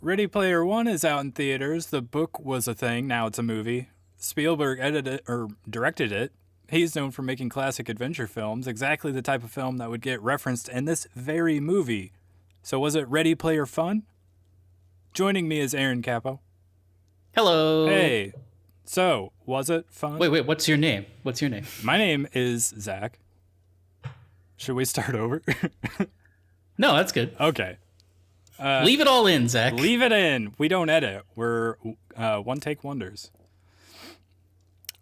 Ready Player One is out in theaters. The book was a thing. Now it's a movie. Spielberg edited or directed it. He's known for making classic adventure films, exactly the type of film that would get referenced in this very movie. So was it Ready Player Fun? Joining me is Aaron Capo. Hello. Hey. So, was it fun? Wait, what's your name? My name is Zach. Should we start over? No, that's good. Okay. Leave it all in, Zach. Leave it in. We don't edit. We're one-take wonders.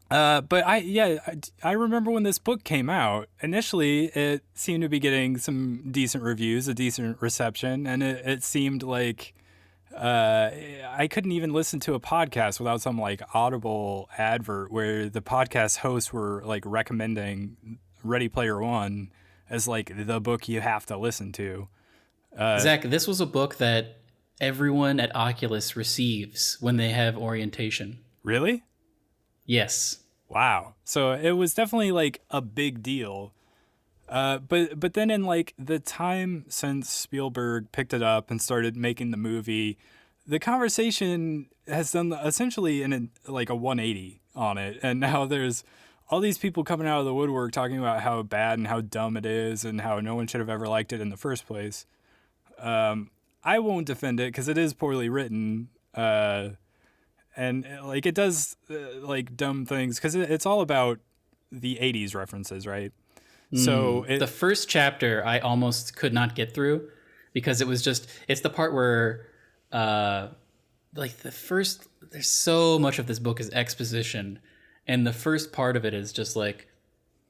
But I remember when this book came out, initially it seemed to be getting some decent reviews, a decent reception, and it seemed like I couldn't even listen to a podcast without some like Audible advert where the podcast hosts were like recommending Ready Player One as like the book you have to listen to. Zach, this was a book that everyone at Oculus receives when they have orientation. Really? Yes. Wow. So it was definitely like a big deal. But then in like the time since Spielberg picked it up and started making the movie, the conversation has done essentially like a 180 on it. And now there's all these people coming out of the woodwork talking about how bad and how dumb it is and how no one should have ever liked it in the first place. I won't defend it because it is poorly written. And like it does like dumb things because it's all about the 80s references, right? So the first chapter I almost could not get through because it's the part where there's so much of this book is exposition, and the first part of it is just like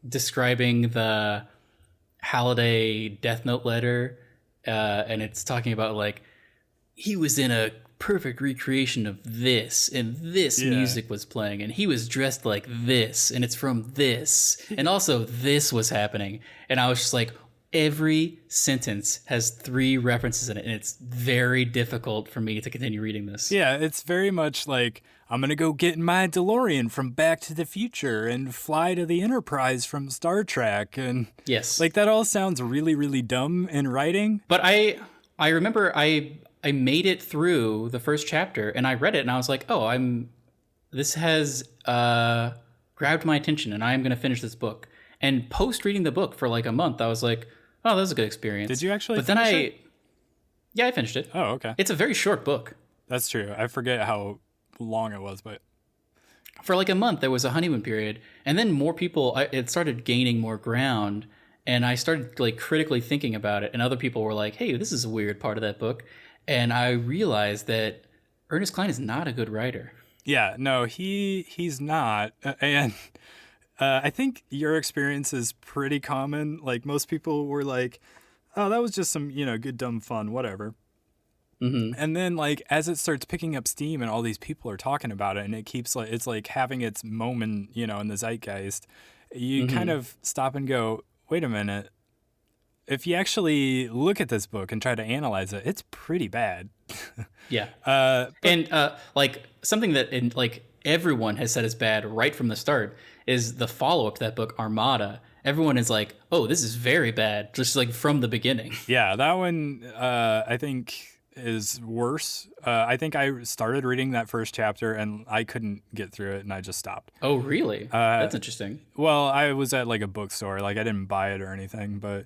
describing the Halliday Death Note letter, and it's talking about like he was in a perfect recreation of this, and this music was playing, and he was dressed like this, and it's from this, and also this was happening. And I was just like, every sentence has 3 references in it, and it's very difficult for me to continue reading this. Yeah, it's very much like, I'm going to go get in my DeLorean from Back to the Future and fly to the Enterprise from Star Trek. And yes, like that all sounds really, really dumb in writing. But I remember I made it through the first chapter and I read it and I was like, this has grabbed my attention and I am going to finish this book. And post reading the book for like a month, I was like, oh, that was a good experience. Did you actually finish it? Yeah, I finished it. Oh, okay. It's a very short book. That's true. I forget how long it was, but for like a month, there was a honeymoon period. And then more people, it started gaining more ground. And I started like critically thinking about it. And other people were like, hey, this is a weird part of that book. And I realized that Ernest Cline is not a good writer. Yeah, no, he's not. And I think your experience is pretty common. Like most people were like, oh, that was just some, good, dumb fun, whatever. Mm-hmm. And then like as it starts picking up steam and all these people are talking about it and it keeps like, it's like having its moment, in the zeitgeist, you kind of stop and go, wait a minute. If you actually look at this book and try to analyze it, it's pretty bad. Yeah. Like something that like everyone has said is bad right from the start is the follow-up to that book, Armada. Everyone is like, oh, this is very bad, just like from the beginning. Yeah, that one I think is worse. I think I started reading that first chapter and I couldn't get through it and I just stopped. Oh, really? That's interesting. Well, I was at like a bookstore. Like I didn't buy it or anything, but...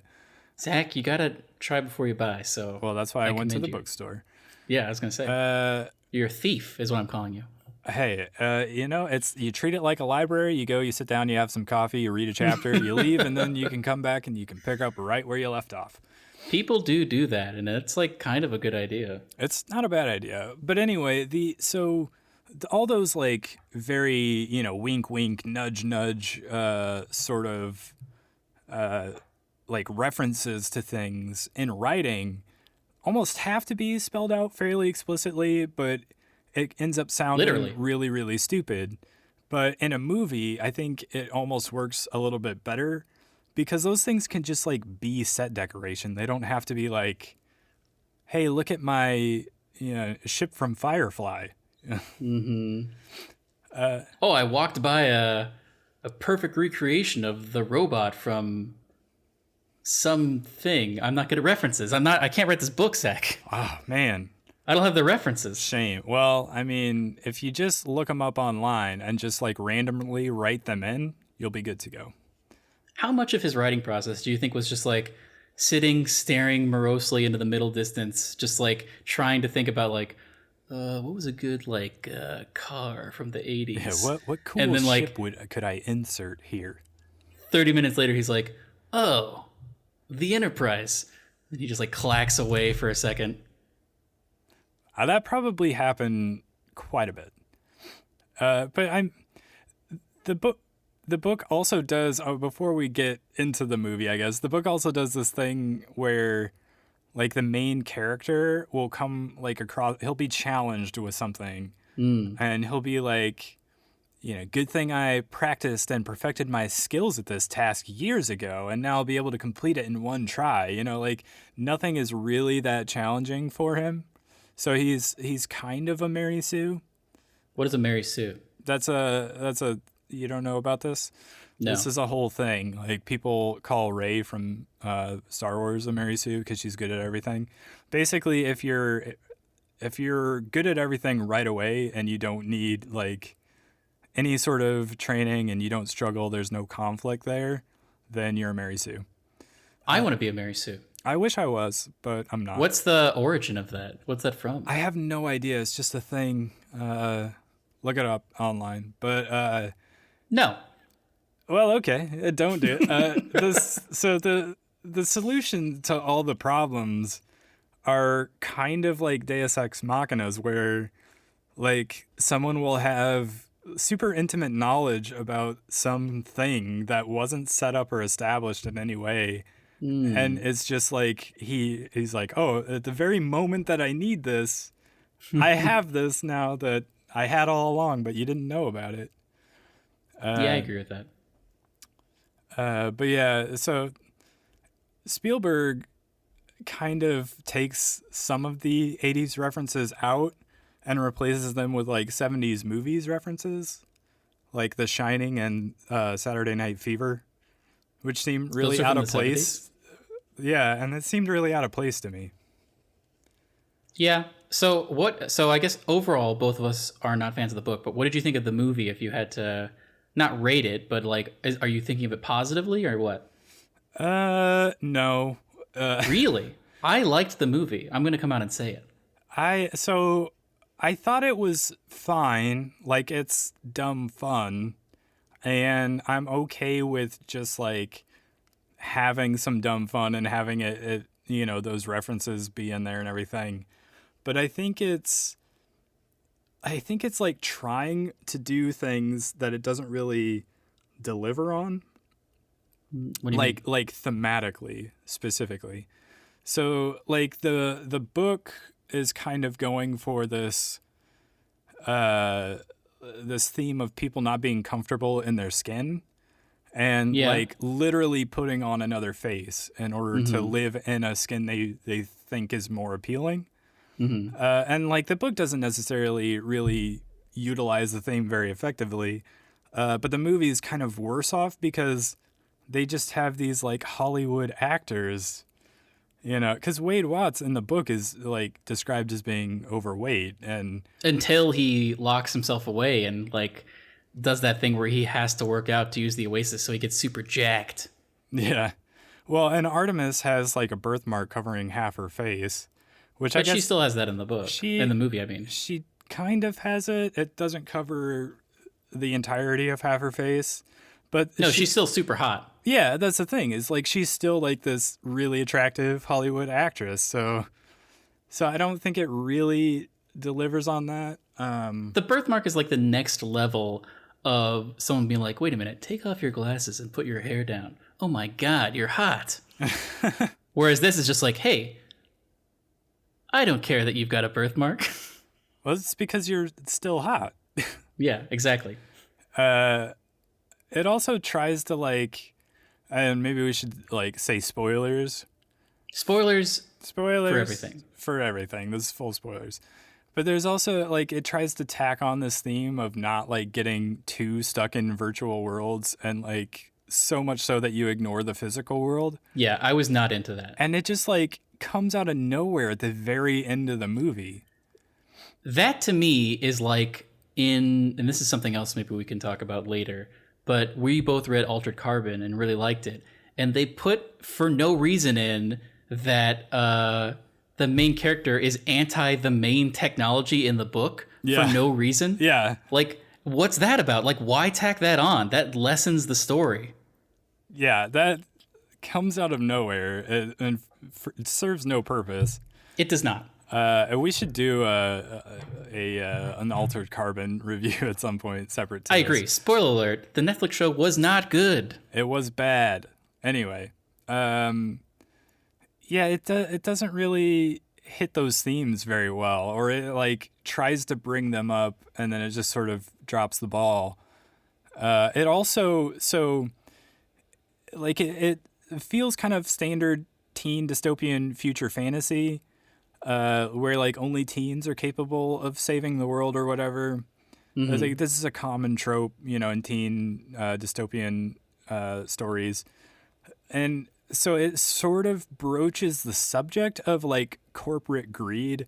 Zach, you gotta try before you buy. So well, that's why I went to the bookstore. Yeah, I was gonna say. You're a thief, is what I'm calling you. Hey, it's you treat it like a library. You go, you sit down, you have some coffee, you read a chapter, you leave, and then you can come back and you can pick up right where you left off. People do that, and it's like kind of a good idea. It's not a bad idea, but anyway, all those like very wink wink nudge nudge sort of like references to things in writing almost have to be spelled out fairly explicitly, but it ends up sounding literally really, really stupid. But in a movie, I think it almost works a little bit better because those things can just like be set decoration. They don't have to be like, hey, look at my ship from Firefly. Mm-hmm. I walked by a perfect recreation of the robot from something. I'm not good at references. I can't write this book, Zach. Oh man. I don't have the references. Shame. Well, I mean, if you just look them up online and just like randomly write them in, you'll be good to go. How much of his writing process do you think was just like sitting, staring morosely into the middle distance, just like trying to think about like, what was a good like car from the Yeah, '80s? what And cool then ship like could I insert here? 30 minutes later, he's like, "Oh, the Enterprise." And he just like clacks away for a second. That probably happened quite a bit. But I'm the book. The book also does. Oh, before we get into the movie, I guess the book also does this thing where, like, the main character will come like across. He'll be challenged with something, Mm. and he'll be like, good thing I practiced and perfected my skills at this task years ago, and now I'll be able to complete it in one try. Like nothing is really that challenging for him. So he's kind of a Mary Sue. What is a Mary Sue? That's a you don't know about this? This No. is a whole thing. Like people call Rey from Star Wars a Mary Sue because she's good at everything. Basically, if you're good at everything right away and you don't need like any sort of training and you don't struggle, there's no conflict there, then you're a Mary Sue. I want to be a Mary Sue. I wish I was, but I'm not. What's the origin of that? What's that from? I have no idea. It's just a thing. Look it up online. But No. well, okay, don't do it. So the solution to all the problems are kind of like Deus Ex Machinas, where like someone will have super intimate knowledge about something that wasn't set up or established in any way. And it's just like he's like, oh, at the very moment that I need this, I have this now that I had all along, but you didn't know about it. Yeah, I agree with that. But yeah, so Spielberg kind of takes some of the 80s references out and replaces them with like 70s movies references, like The Shining and Saturday Night Fever, which seemed really Those are out from of the place. 70s? Yeah, and it seemed really out of place to me. Yeah. So what? So I guess overall, both of us are not fans of the book. But what did you think of the movie? If you had to, not rate it, but like, are you thinking of it positively or what? No. Really? I liked the movie. I'm gonna come out and say it. I thought it was fine, like it's dumb fun, and I'm okay with just like having some dumb fun and having those references be in there and everything. But I think it's like trying to do things that it doesn't really deliver on, What do you mean? like thematically specifically. So like the book is kind of going for this theme of people not being comfortable in their skin and Yeah. like literally putting on another face in order to live in a skin they think is more appealing. And like the book doesn't necessarily really utilize the theme very effectively, but the movie is kind of worse off because they just have these like Hollywood actors, because Wade Watts in the book is like described as being overweight, and Until he locks himself away and like does that thing where he has to work out to use the Oasis, so he gets super jacked. yeah. Well, and Artemis has like a birthmark covering half her face, which I But guess she still has that in the book. she In the movie, I mean. she kind of has it. It doesn't cover the entirety of half her face, but No, she's still super hot. yeah, that's the thing. Is like she's still like this really attractive Hollywood actress. So I don't think it really delivers on that. The birthmark is like the next level of someone being like, wait a minute, take off your glasses and put your hair down. Oh my God, you're hot. Whereas this is just like, hey, I don't care that you've got a birthmark. Well, it's because you're still hot. Yeah, exactly. It also tries to like, and maybe we should like say spoilers. Spoilers Spoilers for everything. For everything. This is full spoilers. But there's also like it tries to tack on this theme of not like getting too stuck in virtual worlds and like so much so that you ignore the physical world. Yeah, I was not into that. And it just like comes out of nowhere at the very end of the movie. That to me is like and this is something else maybe we can talk about later, but we both read Altered Carbon and really liked it. And they put for no reason in that the main character is anti the main technology in the book for Yeah. no reason. Yeah. Like, what's that about? Like, why tack that on? That lessens the story. Yeah, that comes out of nowhere and it serves no purpose. It does not. And we should do an Altered Carbon review at some point, separate to I this. agree. Spoiler alert: the Netflix show was not good. It was bad. Anyway, yeah, it doesn't really hit those themes very well, or it like tries to bring them up and then it just sort of drops the ball. It also like it feels kind of standard teen dystopian future fantasy, where like only teens are capable of saving the world or whatever. I was like, this is a common trope, in teen dystopian stories. And so it sort of broaches the subject of like corporate greed.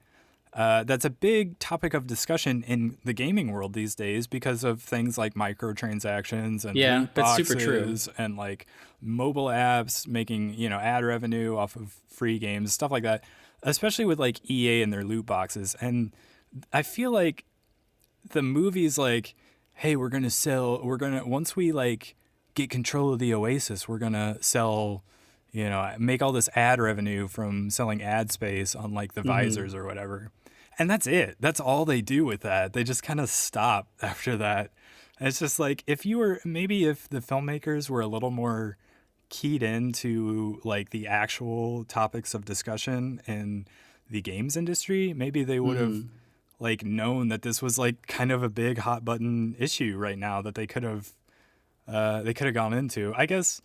That's a big topic of discussion in the gaming world these days because of things like microtransactions and Yeah, loot that's boxes super true. and like mobile apps making, ad revenue off of free games, stuff like that, especially with like EA and their loot boxes. And I feel like the movie's like, hey, once we like get control of the Oasis, we're going to sell, make all this ad revenue from selling ad space on like the visors or whatever. And that's it. That's all they do with that. They just kind of stop after that. And it's just like, if the filmmakers were a little more keyed into like the actual topics of discussion in the games industry, maybe they would have like known that this was like kind of a big hot button issue right now that they could have gone into. I guess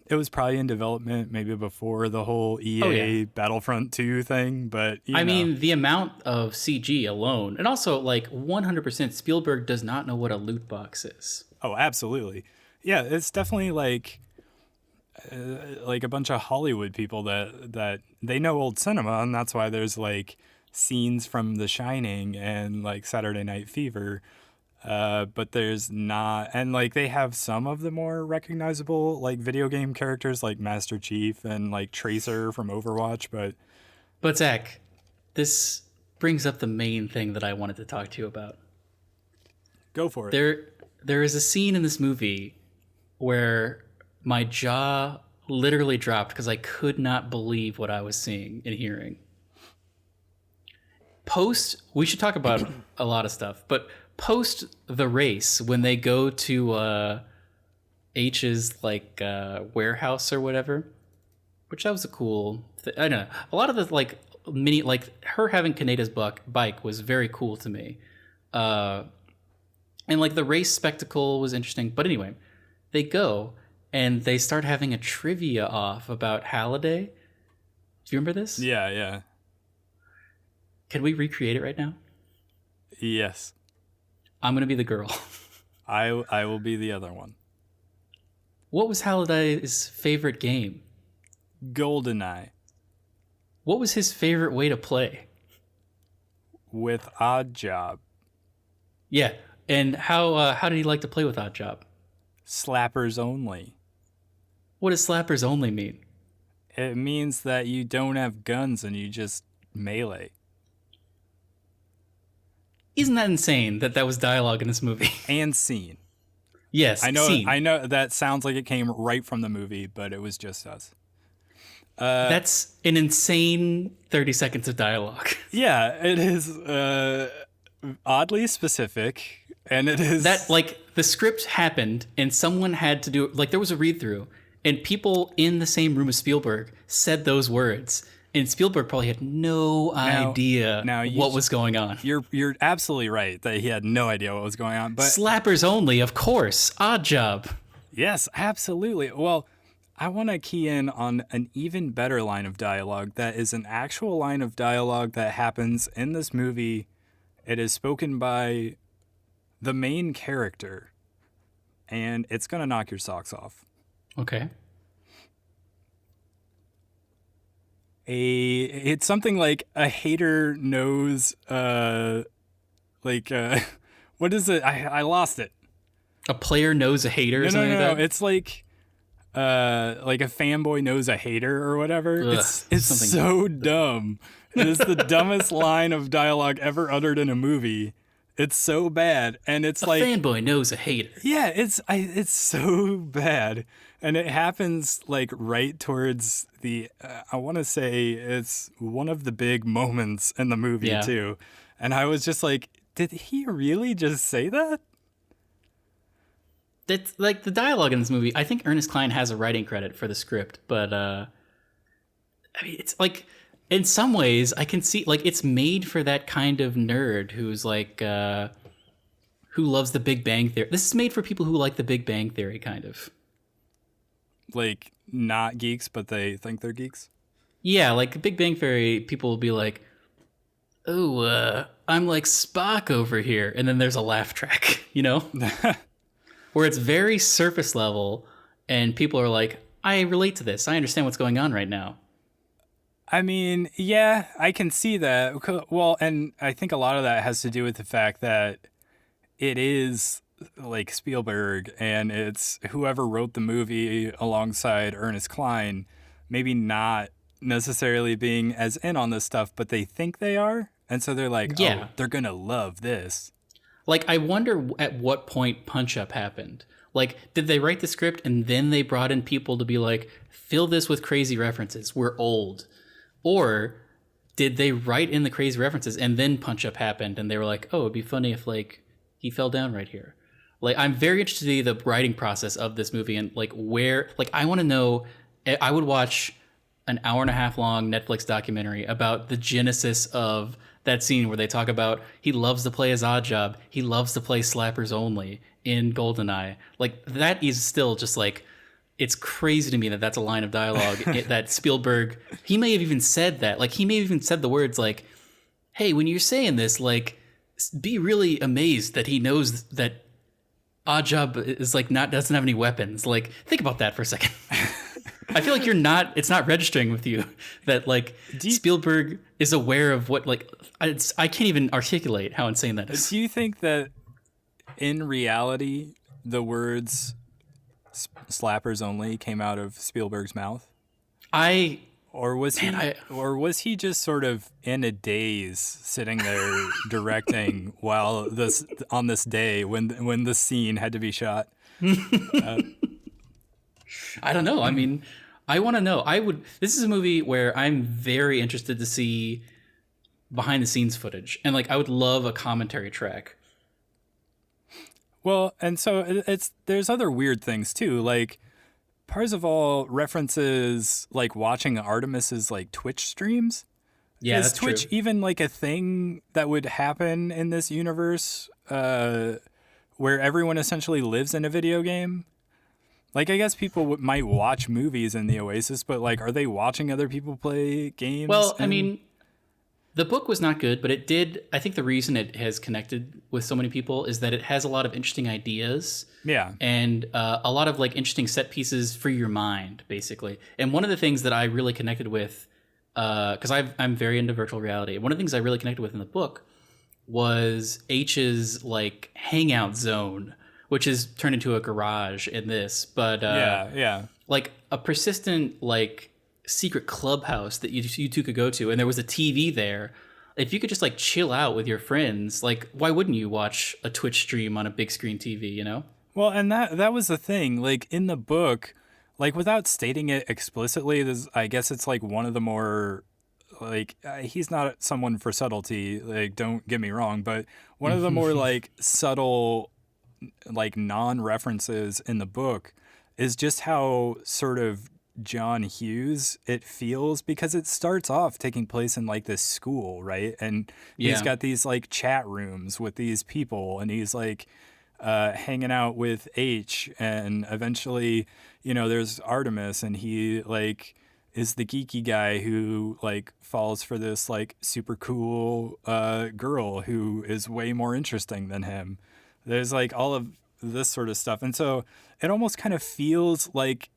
it was probably in development maybe before the whole Oh yeah. EA Battlefront 2 thing, but I mean, the amount of CG alone, and also like 100% Spielberg does not know what a loot box is. oh, absolutely. Yeah, it's definitely like a bunch of Hollywood people that they know old cinema, and that's why there's like scenes from The Shining and like Saturday Night Fever. But there's not, and like they have some of the more recognizable like video game characters like Master Chief and like Tracer from Overwatch, but But Zach, this brings up the main thing that I wanted to talk to you about. go for it. There is a scene in this movie where my jaw literally dropped because I could not believe what I was seeing and hearing. We should talk about a lot of stuff, but post the race, when they go to H's like warehouse or whatever, which that was a cool I don't know. A lot of the like mini, like her having Kaneda's bike was very cool to me. And like the race spectacle was interesting. But anyway, they go and they start having a trivia off about Halliday. Do you remember this? Yeah, yeah. Can we recreate it right now? Yes. I'm going to be the girl. I will be the other one. What was Halliday's favorite game? GoldenEye What was his favorite way to play? with Odd Job. Yeah. And how did he like to play with Odd Job? Slappers only. What does slappers only mean? It means that you don't have guns and you just melee. Isn't that insane that was dialogue in this movie? And scene. Yes, I know scene. I know that sounds like it came right from the movie, but it was just us. That's an insane 30 seconds of dialogue. Yeah, it is oddly specific, and it is That, like, the script happened and someone had to do, like, there was a read through and people in the same room as Spielberg said those words. And Spielberg probably had no idea what was going on. You're absolutely right that he had no idea what was going on. But Slappers only, of course. Odd Job. yes, absolutely. Well, I want to key in on an even better line of dialogue that is an actual line of dialogue that happens in this movie. It is spoken by the main character, and it's going to knock your socks off. Okay. It's something like a hater knows Like, what is it? I lost it. A player knows a hater or No, no, something no, like no. that. It's like a fanboy knows a hater or whatever. Ugh, It's something. so dumb. It is the dumbest line of dialogue ever uttered in a movie. It's so bad, and it's A like, fanboy knows a hater. yeah, it's so bad, and it happens like right towards the. I want to say it's one of the big moments in the movie Yeah. too, and I was just like, did he really just say that? That's like the dialogue in this movie. I think Ernest Cline has a writing credit for the script, but I mean, it's like in some ways I can see like it's made for that kind of nerd who's like who loves the Big Bang Theory. This is made for people who like the Big Bang Theory, kind of. Like not geeks, but they think they're geeks. Yeah, like Big Bang Theory, people will be like, "Oh, I'm like Spock over here," and then there's a laugh track, you know, where it's very surface level, and people are like, "I relate to this. I understand what's going on right now." I mean, yeah, I can see that. Well, and I think a lot of that has to do with the fact that it is like Spielberg and it's whoever wrote the movie alongside Ernest Cline, maybe not necessarily being as in on this stuff, but they think they are. And so they're like, oh, Yeah, they're going to love this. like I wonder at what point Punch Up happened. Like, did they write the script and then they brought in people to be like, fill this with crazy references? We're old. Or did they write in the crazy references and then Punch Up happened and they were like, oh, it'd be funny if like he fell down right here. Like I'm very interested in the writing process of this movie and like where like I want to know. I would watch an hour and a half long Netflix documentary about the genesis of that scene where they talk about he loves to play his odd job, he loves to play slappers only in Goldeneye. Like that is still just like it's crazy to me that that's a line of dialogue that Spielberg he may have even said that. Like he may have even said the words like, "Hey, when you're saying this, like be really amazed that he knows that Oddjob is like not doesn't have any weapons." Like think about that for a second. I feel like it's not registering with you that like Spielberg is aware of what like I can't even articulate how insane that is. Do you think that in reality, the words slappers only came out of Spielberg's mouth? I Or was he just sort of in a daze sitting there directing while this on this day when the scene had to be shot? I don't know. I mean, I want to know. This is a movie where I'm very interested to see behind the scenes footage, and like I would love a commentary track. Well, and so there's other weird things too. Like Parzival references like watching Artemis's like Twitch streams. Yeah, Is that's Twitch true. even like a thing that would happen in this universe where everyone essentially lives in a video game? Like, I guess people might watch movies in the Oasis, but like, are they watching other people play games? Well, I mean, the book was not good, but it did. I think the reason it has connected with so many people is that it has a lot of interesting ideas Yeah. and a lot of like interesting set pieces for your mind, basically. And one of the things that I really connected with, because I'm very into virtual reality, one of the things I really connected with in the book was H's like hangout zone, which is turned into a garage in this, but Yeah. like a persistent like secret clubhouse that you two could go to, and there was a TV there. If you could just like chill out with your friends, like why wouldn't you watch a Twitch stream on a big screen TV? You know? Well, and that was the thing. Like in the book, like without stating it explicitly, I guess it's like one of the more like he's not someone for subtlety. Like don't get me wrong, but one of the more like subtle like non-references in the book is just how sort of John Hughes it feels because it starts off taking place in like this school, right? And he's Yeah, got these like chat rooms with these people and he's like hanging out with H and eventually, there's Artemis and he like is the geeky guy who like falls for this like super cool girl who is way more interesting than him. There's like all of this sort of stuff. And so it almost kind of feels like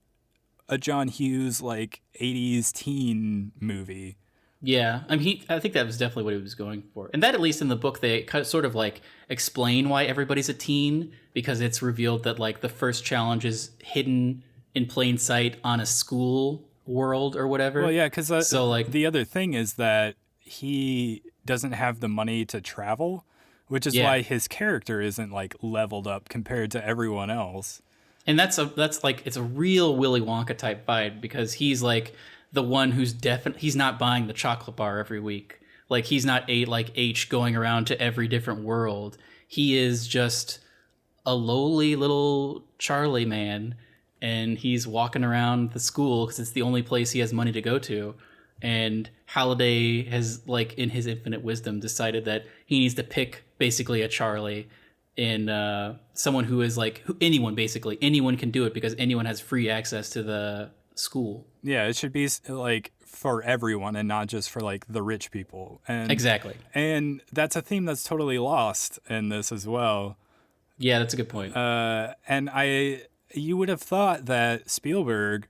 a John Hughes like 80s teen movie Yeah, I mean, I think that was definitely what he was going for, and that at least in the book they sort of like explain why everybody's a teen, because it's revealed that like the first challenge is hidden in plain sight on a school world or Well, whatever. yeah, because So like, the other thing is that he doesn't have the money to travel, which is yeah, why his character isn't like leveled up compared to everyone else. and that's like it's a real Willy Wonka type vibe, because he's like the one who's he's not buying the chocolate bar every week. Like he's not like H going around to every different world. He is just a lowly little Charlie man, and he's walking around the school because it's the only place he has money to go to. And Halliday has, like, in his infinite wisdom, decided that he needs to pick basically a Charlie in someone who is like anyone, basically anyone can do it because anyone has free access to the school. Yeah, it should be like for everyone and not just for like the rich people. Exactly. And that's a theme that's totally lost in this as well. Yeah, that's a good point. And you would have thought that Spielberg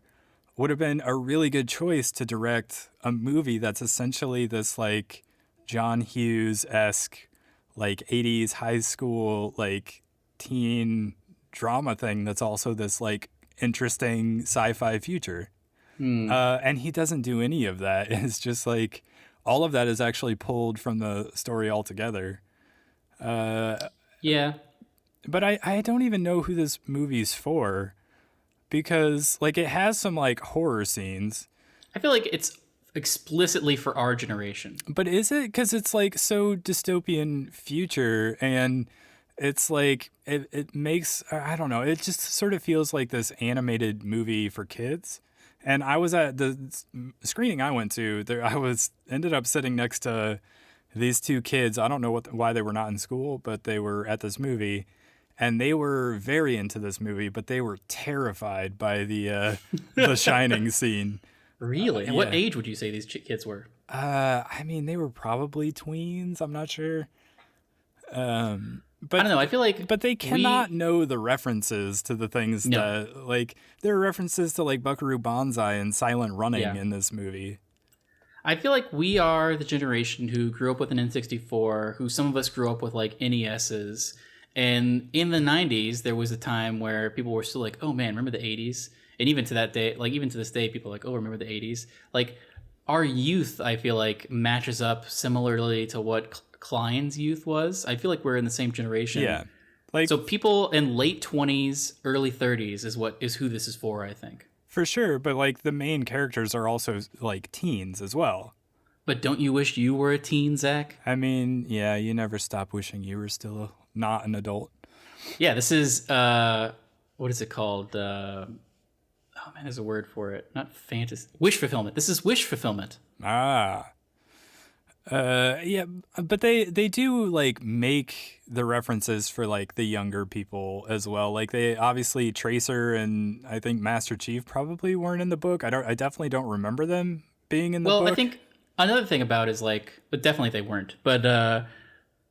would have been a really good choice to direct a movie that's essentially this like John Hughes esque like 80s high school like teen drama thing that's also this like interesting sci-fi future. And he doesn't do any of that. It's just like all of that is actually pulled from the story altogether. Yeah. But I don't even know who this movie's for, because like it has some like horror scenes. I feel like it's explicitly for our generation. But is it? Because it's like so dystopian future, and it's like it makes, I don't know, it just sort of feels like this animated movie for kids. And I was at the screening I went to. There, I was ended up sitting next to these two kids. I don't know why they were not in school, but they were at this movie, and they were very into this movie. But they were terrified by the Shining scene. Really? And what Yeah. age would you say these kids were? I mean, they were probably tweens. I'm not sure. I don't know. I feel like But they cannot know the references to the things No. that, like, there are references to, like, Buckaroo Banzai and Silent Running Yeah. in this movie. I feel like we are the generation who grew up with an N64, who some of us grew up with like NESs. And in the 90s, there was a time where people were still like, oh man, remember the 80s? And even to that day, like even to this day, people are like, oh, remember the 80s? Like our youth, I feel like, matches up similarly to what Klein's youth was. I feel like we're in the same generation. Yeah. Like, So people in late 20s, early 30s is who this is for, I think. for sure, but, like, the main characters are also, like, teens as well. But don't you wish you were a teen, Zach? I mean, yeah, you never stop wishing you were still not an adult. Yeah, this is what is it called? Oh man, there's a word for it. Not fantasy. Wish fulfillment. This is wish fulfillment. Ah. Yeah, but they do like make the references for like the younger people as well. Like they obviously Tracer and I think Master Chief probably weren't in the book. I definitely don't remember them being in the Well, book. I think another thing about is like, but definitely they weren't. But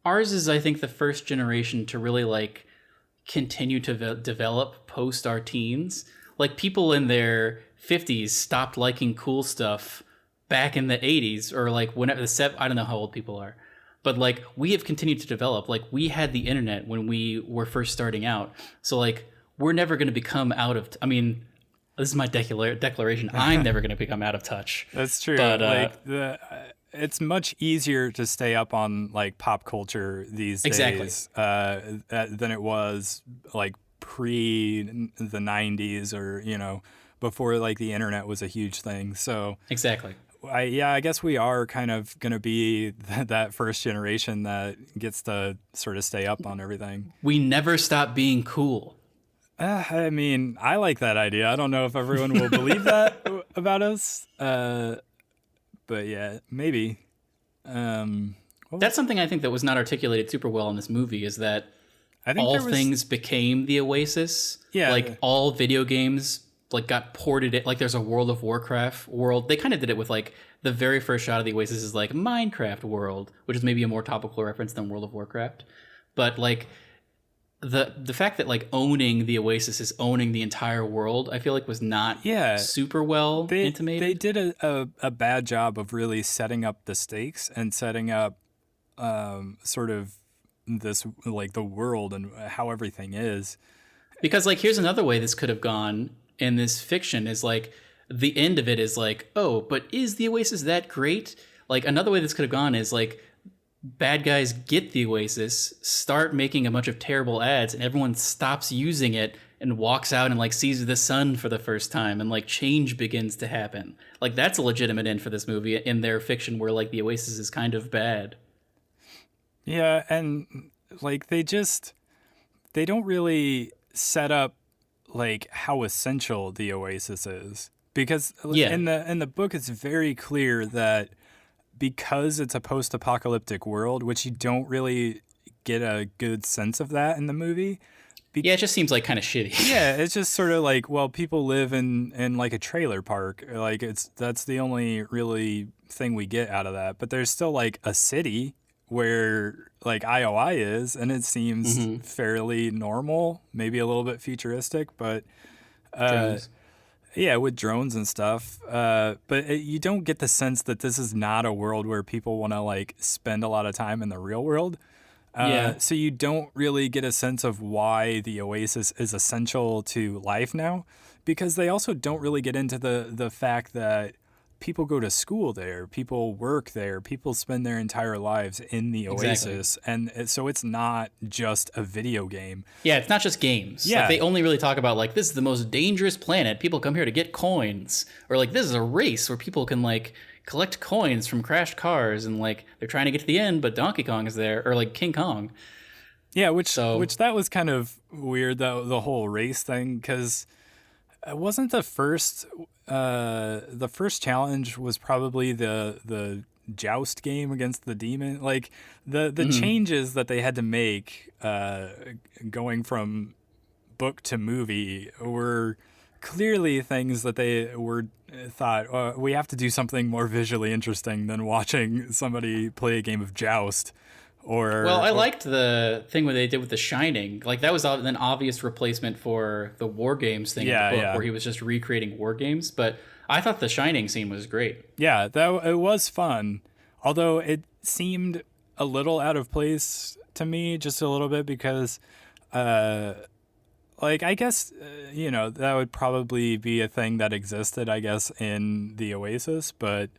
ours is, I think, the first generation to really like continue to develop post our teens. Like people in their 50s stopped liking cool stuff back in the 80s, or like whenever I don't know how old people are, but like we have continued to develop. Like we had the internet when we were first starting out, so like we're never going to become out of I mean, this is my declaration, I'm never going to become out of touch. That's true. But like it's much easier to stay up on like pop culture these Exactly. days than it was like pre the 90s, or before like the internet was a huge thing. So Exactly. I guess we are kind of going to be that first generation that gets to sort of stay up on everything. We never stop being cool. I mean, I like that idea. I don't know if everyone will believe that about us. But yeah, maybe. That's something I think that was not articulated super well in this movie, is that I think all there was, things became the Oasis. Yeah. Like all video games like got ported it. Like there's a World of Warcraft world. They kind of did it with like the very first shot of the Oasis is like Minecraft world, which is maybe a more topical reference than World of Warcraft. But like the fact that like owning the Oasis is owning the entire world, I feel like was not Yeah, super well they intimated. did a bad job of really setting up the stakes and setting up sort of this like the world and how everything is. Because like here's another way this could have gone in this fiction is like the end of it is like, oh, but is the Oasis that great? Like another way this could have gone is like bad guys get the Oasis, start making a bunch of terrible ads, and everyone stops using it and walks out and like sees the sun for the first time, and like change begins to happen. Like that's a legitimate end for this movie in their fiction, where like the Oasis is kind of bad. Yeah, and like they don't really set up like how essential the Oasis is because Yeah, in the book it's very clear that because it's a post-apocalyptic world, which you don't really get a good sense of that in the movie. yeah, it just seems like kind of shitty. Yeah, it's just sort of like, well, people live in like a trailer park. Like that's the only really thing we get out of that. But there's still like a city where like IOI is, and it seems Hmm. fairly normal, maybe a little bit futuristic, but uh, Drones. yeah, with drones and stuff. But you don't get the sense that this is not a world where people want to like spend a lot of time in the real world. Yeah. So you don't really get a sense of why the Oasis is essential to life now, because they also don't really get into the fact that people go to school there, people work there, people spend their entire lives in the Exactly. Oasis, and so it's not just a video game. Yeah, it's not just games. Like Yeah, they only really talk about like this is the most dangerous planet. People come here to get coins, or like this is a race where people can like collect coins from crashed cars, and like they're trying to get to the end, but Donkey Kong is there, or like King Kong. yeah, So which that was kind of weird, the whole race thing, because it wasn't the first challenge was probably the joust game against the demon. Like the mhm. changes that they had to make going from book to movie were clearly things that they were thought we have to do something more visually interesting than watching somebody play a game of joust Well, I or liked the thing where they did with The Shining. Like that was an obvious replacement for the War Games thing in the yeah, book, yeah. where he was just recreating War Games. But I thought the Shining scene was great. Yeah, that it was fun. Although it seemed a little out of place to me, just a little bit, because, uh, like I guess that would probably be a thing that existed, I guess, in the Oasis, but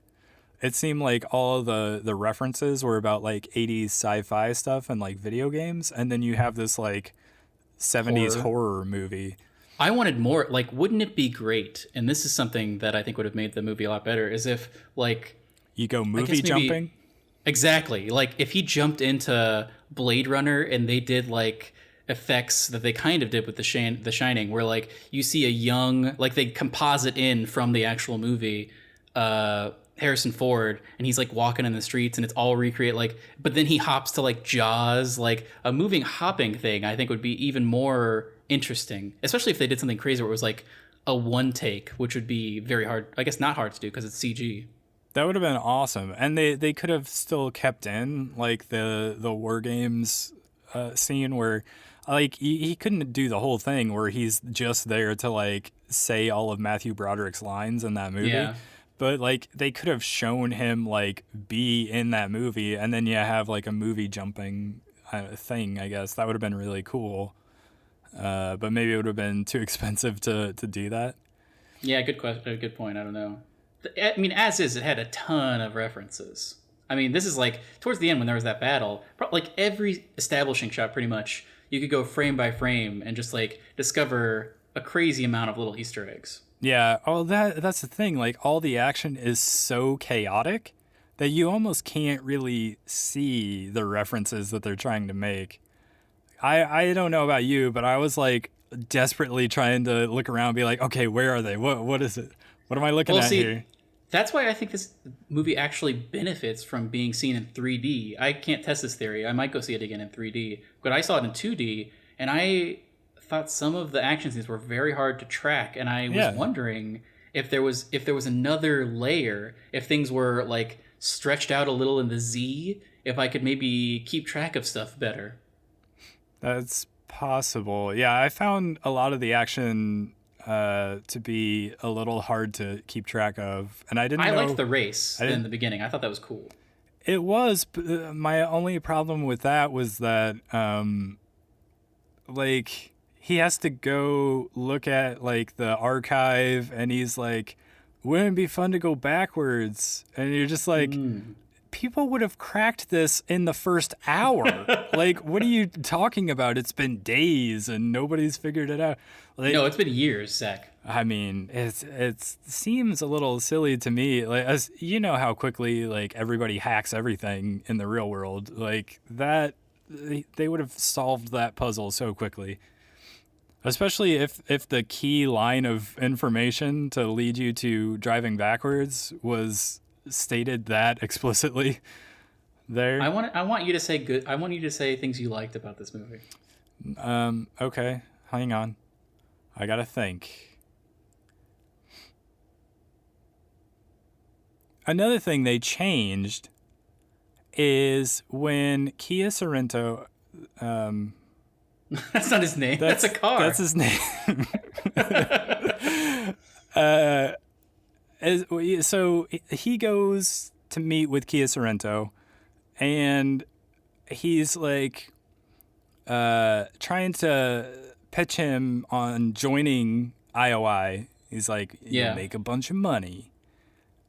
it seemed like all of the references were about like 80s sci-fi stuff and like video games, and then you have this like 70s Horror. horror movie. I wanted more. Like, wouldn't it be great? And this is something that I think would have made the movie a lot better. Is if like You go I movie guess maybe jumping. exactly like if he jumped into Blade Runner and they did like effects that they kind of did with the Shining, where like you see a young like they composite in from the actual movie. Harrison Ford, and he's like walking in the streets and it's all recreate like, but then he hops to like Jaws, like a moving hopping thing. I think would be even more interesting, especially if they did something crazy where it was like a one take, which would be very hard. I guess not hard to do because it's CG. That would have been awesome, and they could have still kept in like the war games scene where like he couldn't do the whole thing where he's just there to like say all of Matthew Broderick's lines in that movie, Yeah, but like they could have shown him like be in that movie, and then you have like a movie jumping thing. I guess that would have been really cool, but maybe it would have been too expensive to do that. yeah. Good question. Good point. I don't know. I mean, as is, it had a ton of references. I mean, this is like towards the end when there was that battle. Like every establishing shot, pretty much, you could go frame by frame and just like discover a crazy amount of little Easter eggs. Yeah, oh that's the thing. Like all the action is so chaotic that you almost can't really see the references that they're trying to make. I don't know about you, but I was like desperately trying to look around and be like, okay, where are they? What is it? What am I looking Well, at see, here? that's why I think this movie actually benefits from being seen in 3D. I can't test this theory. I might go see it again in 3D, but I saw it in 2D, and I thought some of the action scenes were very hard to track, and I was Yeah. wondering if there was another layer, if things were like stretched out a little in the Z, if I could maybe keep track of stuff better. That's possible. Yeah, I found a lot of the action to be a little hard to keep track of, and I didn't I liked know. the race I in didn't. the beginning. I thought that was cool. It was but, my only problem with that was that like he has to go look at like the archive, and he's like, "Wouldn't it be fun to go backwards?" And you're just like, Mm. people would have cracked this in the first hour. Like, what are you talking about? It's been days and nobody's figured it out. Like, No, it's been years, Zach. I mean, it seems a little silly to me. Like, as you know how quickly like everybody hacks everything in the real world. Like that, they would have solved that puzzle so quickly. Especially if the key line of information to lead you to driving backwards was stated that explicitly there. I want you to say good. I want you to say things you liked about this movie. Okay, hang on. I gotta think. Another thing they changed is when Kia Sorrento. That's not his name. That's a car. That's his name. uh, so he goes to meet with Kia Sorrento, and he's like trying to pitch him on joining IOI. He's like, Yeah. you'll make a bunch of money.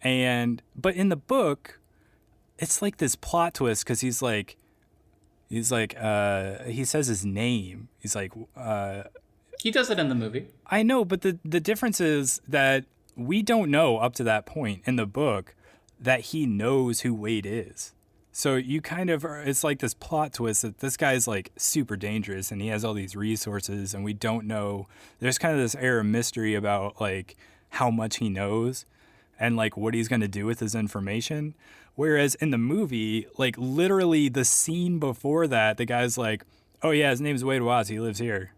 But in the book, it's like this plot twist because he says his name. He's like, He does it in the movie. I know, but the difference is that we don't know up to that point in the book that he knows who Wade is. So you kind of it's like this plot twist that this guy's like super dangerous and he has all these resources and we don't know. There's kind of this air of mystery about like how much he knows and like what he's going to do with his information. Whereas in the movie, like literally the scene before that, the guy's like, "Oh yeah, his name's Wade Watts. He lives here."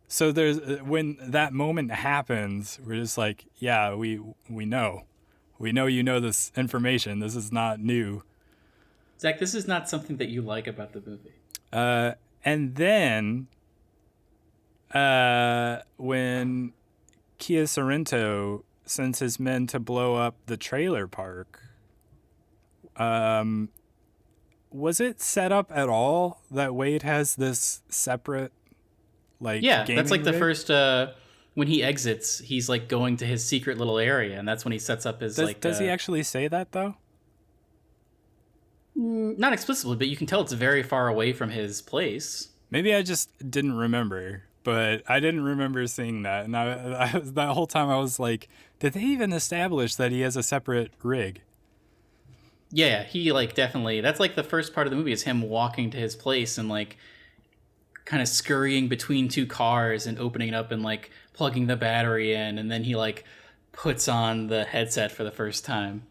So there's when that moment happens, we're just like, "Yeah, we know, you know this information. This is not new." Zach, this is not something that you like about the movie. And then when Kia Sorrento sends his men to blow up the trailer park, was it set up at all that Wade has this separate, like, Yeah, gaming that's like the rig? first. When he exits, he's like going to his secret little area, and that's when he sets up his Does he actually say that though? Not explicitly, but you can tell it's very far away from his place. Maybe I just didn't remember, but I didn't remember seeing that. And that whole time I was like, did they even establish that he has a separate rig? Yeah, he like definitely. That's like the first part of the movie is him walking to his place and like kind of scurrying between two cars and opening it up and like plugging the battery in, and then he like puts on the headset for the first time.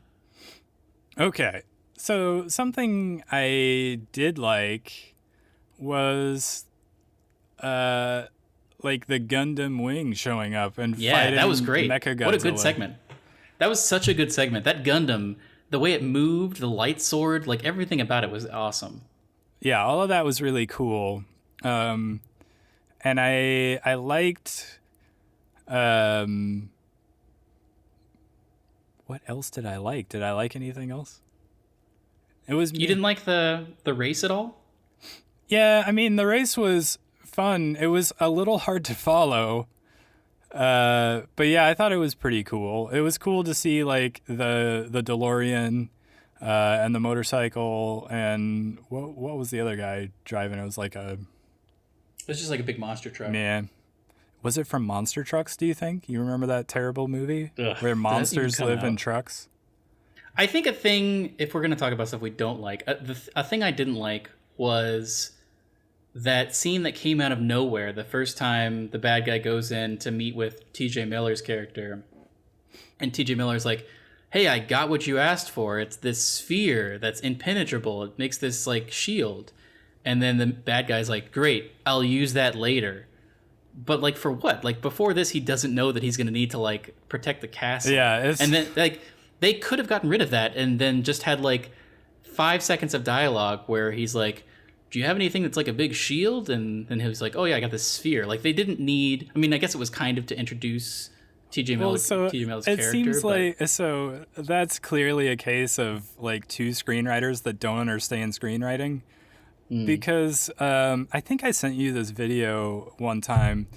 Okay. So something I did like was like the Gundam wing showing up and Yeah, fighting that was great. Mechagodzilla. What a good segment. That was such a good segment. That Gundam, the way it moved, the light sword, like everything about it was awesome. Yeah, all of that was really cool. And I liked what else did I like? Did I like anything else? It was You didn't like the race at all? Yeah, I mean the race was fun. It was a little hard to follow. But yeah, I thought it was pretty cool. It was cool to see like the DeLorean and the motorcycle and what was the other guy driving? It was like a It's just like a big monster truck. man. Was it from Monster Trucks, do you think? You remember that terrible movie Ugh, where monsters come live in out? trucks? I think a thing, if we're going to talk about stuff we don't like, a thing I didn't like was that scene that came out of nowhere the first time the bad guy goes in to meet with TJ Miller's character. And TJ Miller's like, hey, I got what you asked for. It's this sphere that's impenetrable. It makes this like shield. And then the bad guy's like, great, I'll use that later. But like for what? Like before this, he doesn't know that he's going to need to like protect the castle. Yeah, it's... And then like they could have gotten rid of that and then just had like 5 seconds of dialogue where he's like, do you have anything that's like a big shield? And then he was like, oh yeah, I got this sphere. Like they didn't need. I mean, I guess it was kind of to introduce Well, so TJ Miller's it character, seems but like so that's clearly a case of like two screenwriters that don't understand screenwriting. Because I think I sent you this video one time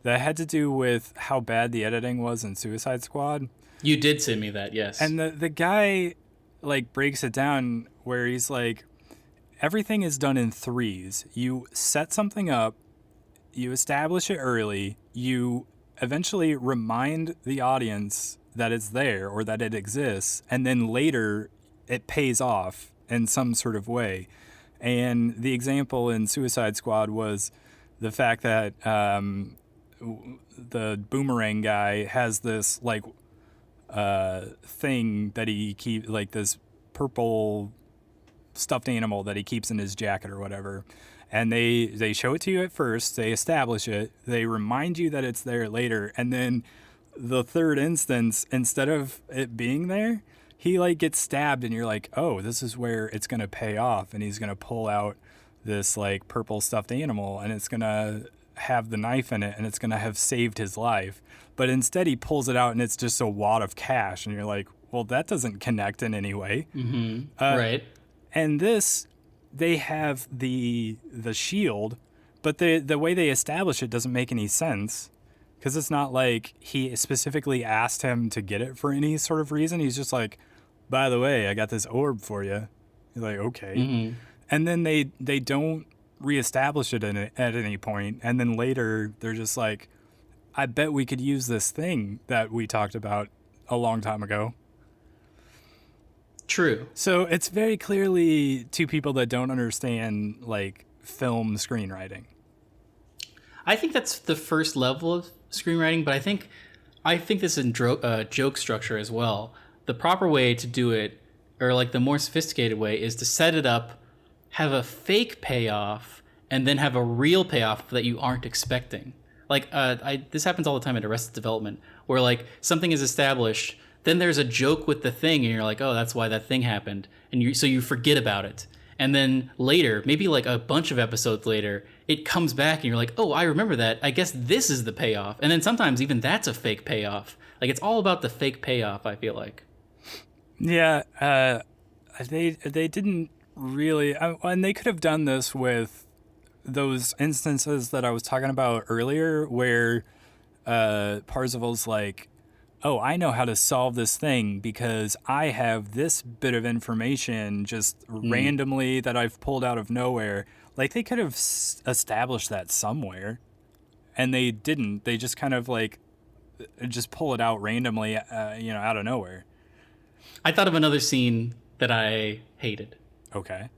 that had to do with how bad the editing was in Suicide Squad. you did send me that, yes. And the guy like breaks it down where he's like, everything is done in threes. You set something up, you establish it early, you eventually remind the audience that it's there or that it exists, and then later it pays off in some sort of way. And the example in Suicide Squad was the fact that the boomerang guy has this like thing that he keep like this purple stuffed animal that he keeps in his jacket or whatever. And they show it to you at first, they establish it, they remind you that it's there later, and then the third instance, instead of it being there, he like gets stabbed and you're like, oh, this is where it's gonna pay off, and he's gonna pull out this like purple stuffed animal and it's gonna have the knife in it and it's gonna have saved his life. But instead he pulls it out and it's just a wad of cash and you're like, well, that doesn't connect in any way. Right. And this, they have the shield, but the way they establish it doesn't make any sense, because it's not like he specifically asked him to get it for any sort of reason. He's just like, by the way, I got this orb for you. He's like, okay. And then they don't reestablish it at any point. And then later they're just like, I bet we could use this thing that we talked about a long time ago. True. So it's very clearly two people that don't understand like film screenwriting. I think that's the first level of screenwriting, but I think this is in joke structure as well. The proper way to do it, or like the more sophisticated way, is to set it up, have a fake payoff, and then have a real payoff that you aren't expecting. Like this happens all the time in Arrested Development, where like something is established, then there's a joke with the thing, and you're like, oh, that's why that thing happened, and so you forget about it. And then later, maybe like a bunch of episodes later, it comes back and you're like, oh, I remember that. I guess this is the payoff. And then sometimes even that's a fake payoff. Like it's all about the fake payoff, I feel like. Yeah, they didn't really, and they could have done this with those instances that I was talking about earlier, where Parzival's like, oh, I know how to solve this thing because I have this bit of information just randomly that I've pulled out of nowhere. Like they could have established that somewhere, and they didn't. They just kind of like just pull it out randomly, out of nowhere. I thought of another scene that I hated. Okay.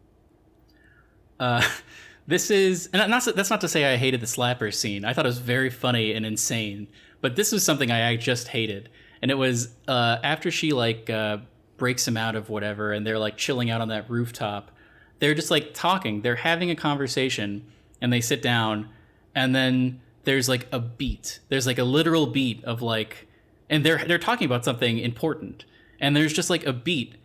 This is, and that's not to say I hated the slapper scene. I thought it was very funny and insane, but this was something I just hated. And it was after she like breaks him out of whatever, and they're like chilling out on that rooftop. They're just like talking. They're having a conversation, and they sit down, and then there's like a beat. There's like a literal beat of like, and they're talking about something important, and there's just like a beat,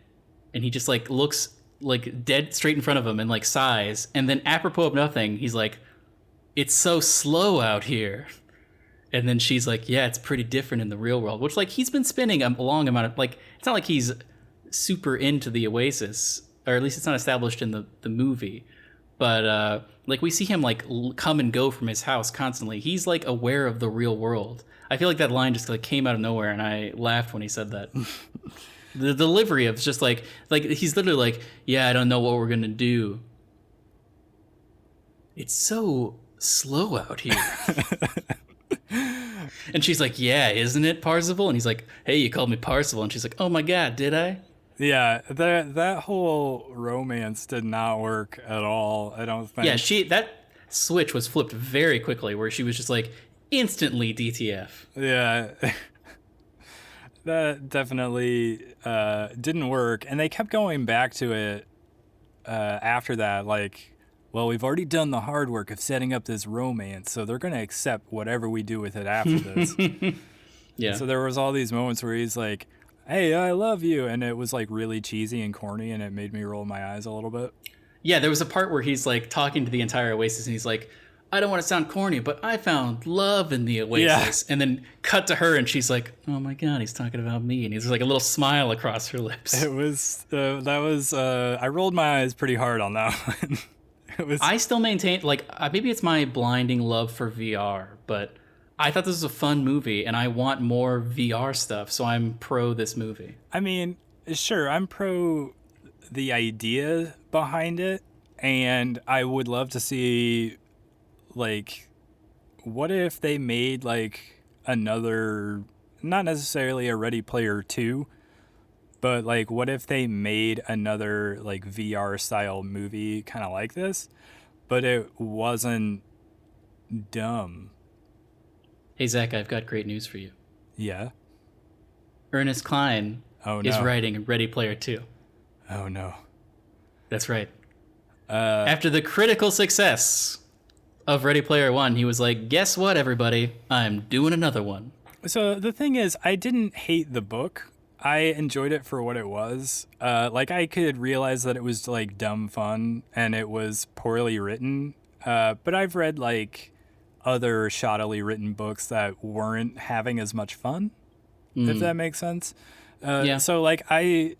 and he just like looks like dead straight in front of him and like sighs, and then apropos of nothing, he's like, "It's so slow out here." And then she's like, yeah, it's pretty different in the real world, which like he's been spending a long amount of, like, it's not like he's super into the Oasis, or at least it's not established in the movie. But like we see him like come and go from his house constantly. He's like aware of the real world. I feel like that line just like came out of nowhere, and I laughed when he said that. The delivery of just like he's literally like, yeah, I don't know what we're gonna do. It's so slow out here. And she's like, yeah, isn't it, Parzival? And he's like, hey, you called me Parzival. And she's like, oh my God, did I? Yeah, that whole romance did not work at all, I don't think. Yeah, that switch was flipped very quickly, where she was just like instantly DTF. Yeah. That definitely didn't work. And they kept going back to it after that, like, well, we've already done the hard work of setting up this romance, so they're going to accept whatever we do with it after this. Yeah. So there was all these moments where he's like, hey, I love you. And it was like really cheesy and corny, and it made me roll my eyes a little bit. Yeah, there was a part where he's like talking to the entire Oasis and he's like, I don't want to sound corny, but I found love in the Yeah. Oasis. And then cut to her and she's like, oh my God, he's talking about me. And he's like a little smile across her lips. It was that was I rolled my eyes pretty hard on that one. It was I still maintain, like, maybe it's my blinding love for VR, but I thought this was a fun movie and I want more VR stuff. So I'm pro this movie. I mean, sure, I'm pro the idea behind it, and I would love to see, like, what if they made like another, not necessarily a Ready Player 2, but like what if they made another like VR style movie kind of like this, but it wasn't dumb. Hey, Zach, I've got great news for you. Yeah. Ernest Cline Oh is no. writing Ready Player 2. Oh no. That's right. After the critical success of Ready Player One, he was like, guess what, everybody? I'm doing another one. So the thing is, I didn't hate the book. I enjoyed it for what it was. Like I could realize that it was like dumb fun and it was poorly written. But I've read like other shoddily written books that weren't having as much fun, if that makes sense. Yeah. So I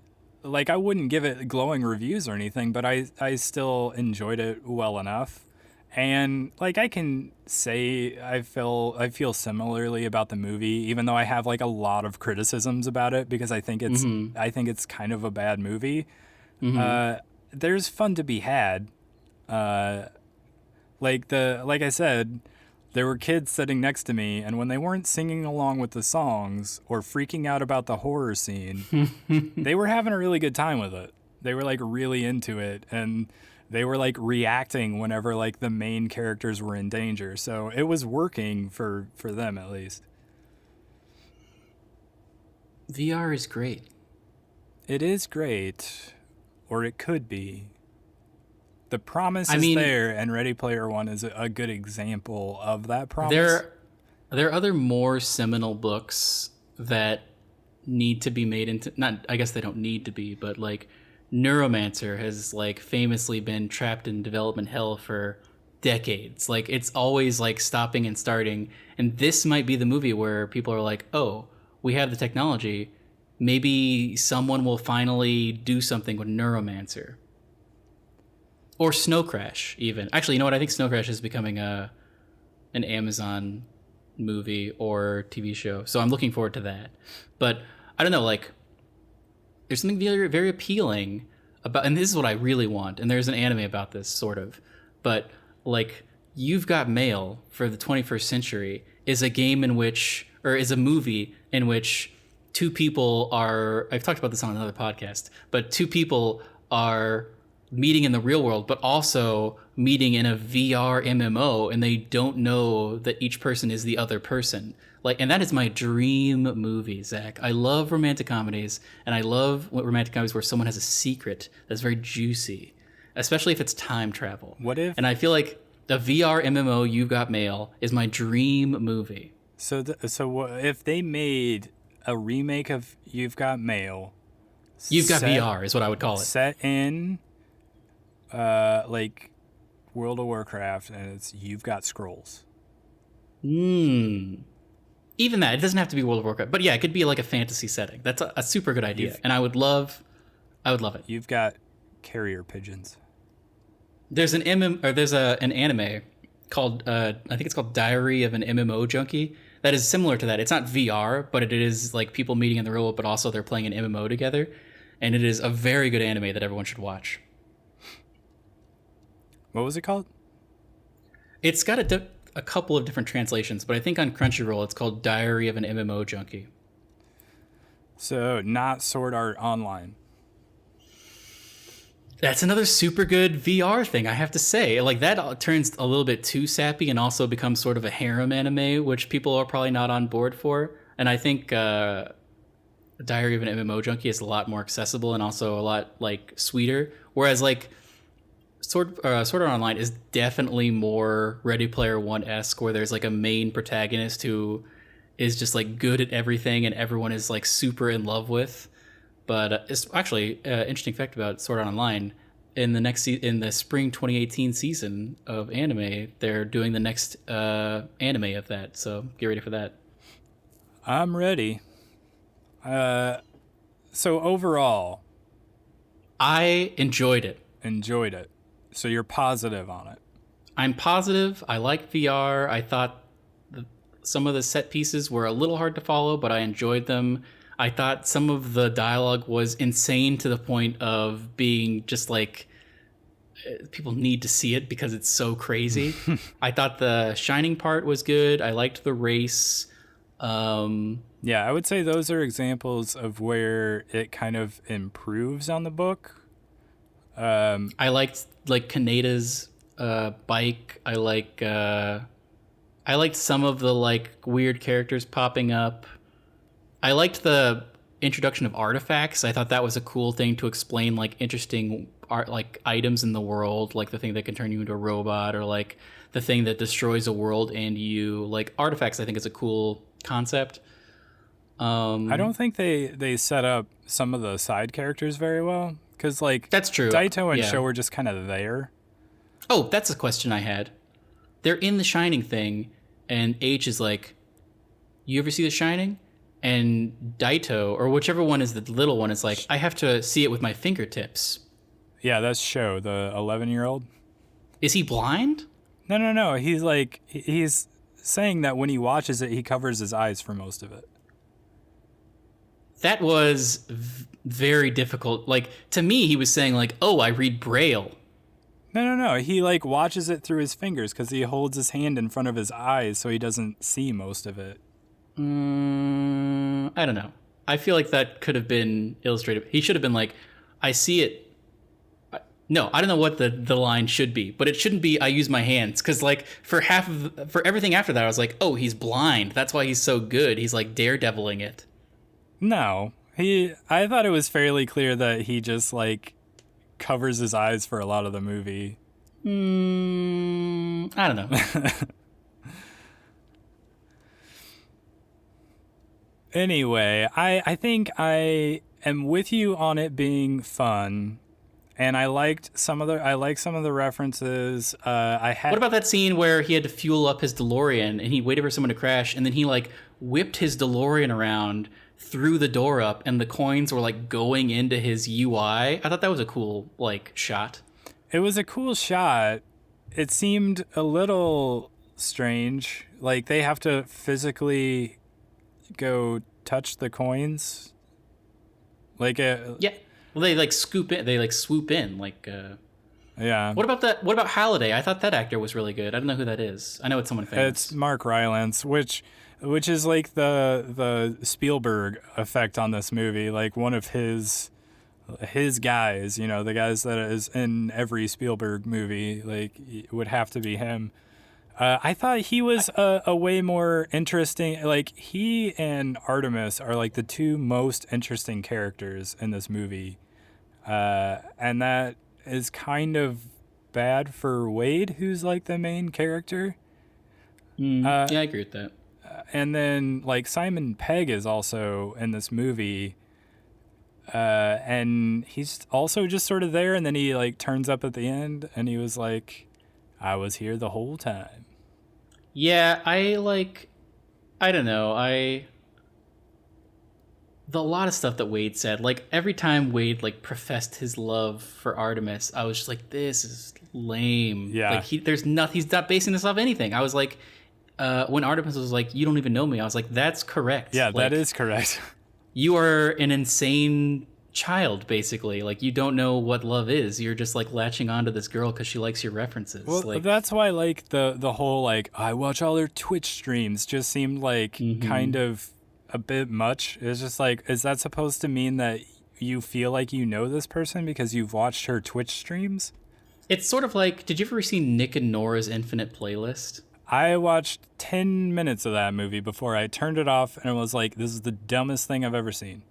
wouldn't give it glowing reviews or anything, but I still enjoyed it well enough. And like I can say I feel similarly about the movie, even though I have like a lot of criticisms about it because I think it's kind of a bad movie. There's fun to be had. Like I said, there were kids sitting next to me, and when they weren't singing along with the songs or freaking out about the horror scene, they were having a really good time with it. They were like really into it, and they were like reacting whenever like the main characters were in danger. So it was working for them at least. VR is great. It is great, or it could be. The promise I is mean, there, and Ready Player One is a good example of that promise. there are other more seminal books that need to be made into, not, I guess they don't need to be, but like Neuromancer has like famously been trapped in development hell for decades. Like it's always like stopping and starting, and this might be the movie where people are like, oh, we have the technology, maybe someone will finally do something with Neuromancer. Or Snow Crash, even. Actually, you know what? I think Snow Crash is becoming an Amazon movie or TV show. So I'm looking forward to that. But I don't know, like, there's something very, very appealing about, and this is what I really want, and there's an anime about this, sort of. But, like, You've Got Mail for the 21st century is a game in which, or is a movie in which two people are, I've talked about this on another podcast, but two people are meeting in the real world, but also meeting in a VR MMO, and they don't know that each person is the other person. Like, and that is my dream movie, Zach. I love romantic comedies, and I love romantic comedies where someone has a secret that's very juicy, especially if it's time travel. What if? And I feel like a VR MMO, You've Got Mail, is my dream movie. So if they made a remake of You've Got Mail, You've Got VR is what I would call it. set in like World of Warcraft, and it's You've Got Scrolls. Even that, it doesn't have to be World of Warcraft, but yeah, it could be like a fantasy setting. That's a super good idea, and I would love it. You've got carrier pigeons. There's an anime called I think it's called Diary of an MMO Junkie that is similar to that. It's not VR, but it is like people meeting in the real world, but also they're playing an MMO together, and it is a very good anime that everyone should watch. What was it called? It's got a couple of different translations, but I think on Crunchyroll it's called Diary of an MMO Junkie. So not Sword Art Online. That's another super good VR thing, I have to say. Like, that turns a little bit too sappy and also becomes sort of a harem anime, which people are probably not on board for. And I think Diary of an MMO Junkie is a lot more accessible and also a lot, like, sweeter. Whereas, like, Sword Art Online is definitely more Ready Player One-esque, where there's, like, a main protagonist who is just, like, good at everything and everyone is, like, super in love with. But it's actually interesting fact about Sword Art Online. in in the spring 2018 season of anime, they're doing the next anime of that. So get ready for that. I'm ready. So overall, I enjoyed it. enjoyed it. So you're positive on it. I'm positive. I liked VR. I thought some of the set pieces were a little hard to follow, but I enjoyed them. I thought some of the dialogue was insane to the point of being just like people need to see it because it's so crazy. I thought the Shining part was good. I liked the race. Yeah, I would say those are examples of where it kind of improves on the book. I liked like Kaneda's bike. I liked some of the like weird characters popping up. I liked the introduction of artifacts. I thought that was a cool thing to explain like interesting art like items in the world, like the thing that can turn you into a robot or like the thing that destroys a world and you like artifacts. I think is a cool concept. I don't think they set up some of the side characters very well because like That's true. Daito and Yeah. Sho were just kind of there. Oh, that's a question I had. They're in the Shining thing, and H is like, "You ever see The Shining?" And Daito, or whichever one is the little one, is like, "I have to see it with my fingertips." Yeah, that's Sho, the 11-year-old. Is he blind? No. He's like he's saying that when he watches it, he covers his eyes for most of it. That was very difficult. Like to me, he was saying like, "Oh, I read Braille." No. He like watches it through his fingers because he holds his hand in front of his eyes so he doesn't see most of it. I don't know. I feel like that could have been illustrated. He should have been like, "I see it." No, I don't know what the line should be, but it shouldn't be "I use my hands" because like for everything after that, I was like, "Oh, he's blind. That's why he's so good. He's like daredeviling it." No, I thought it was fairly clear that he just like covers his eyes for a lot of the movie. I don't know. Anyway, I think I am with you on it being fun, and I like some of the references. What about that scene where he had to fuel up his DeLorean and he waited for someone to crash and then he like whipped his DeLorean around, threw the door up, and the coins were like going into his UI? I thought that was a cool like shot. It was a cool shot. It seemed a little strange. Like they have to physically go touch the coins. Like Yeah. Well, they like scoop in. They like swoop in. Like, yeah. what about that? What about Halliday? I thought that actor was really good. I don't know who that is. I know it's someone famous. It's Mark Rylance, which is like the Spielberg effect on this movie. Like one of his guys, you know, the guys that is in every Spielberg movie, like it would have to be him. I thought he was a way more interesting. Like he and Artemis are like the two most interesting characters in this movie, and that is kind of bad for Wade, who's like the main character. Yeah, I agree with that. And then like Simon Pegg is also in this movie, and he's also just sort of there. And then he like turns up at the end, and he was like, "I was here the whole time." Yeah, I don't know. A lot of stuff that Wade said, like every time Wade like professed his love for Artemis, I was just like, this is lame. Yeah. Like he's not basing this off anything. I was like, when Artemis was like, "You don't even know me," I was like, that's correct. Yeah, like, that is correct. You are an insane child, basically. Like you don't know what love is. You're just like latching onto this girl because she likes your references. Well, like, that's why like the whole like I watch all their Twitch streams just seemed like kind of a bit much. It's just like, is that supposed to mean that you feel like you know this person because you've watched her Twitch streams? it's sort of like, did you ever see Nick and Nora's Infinite Playlist? I watched 10 minutes of that movie before I turned it off and it was like, this is the dumbest thing I've ever seen.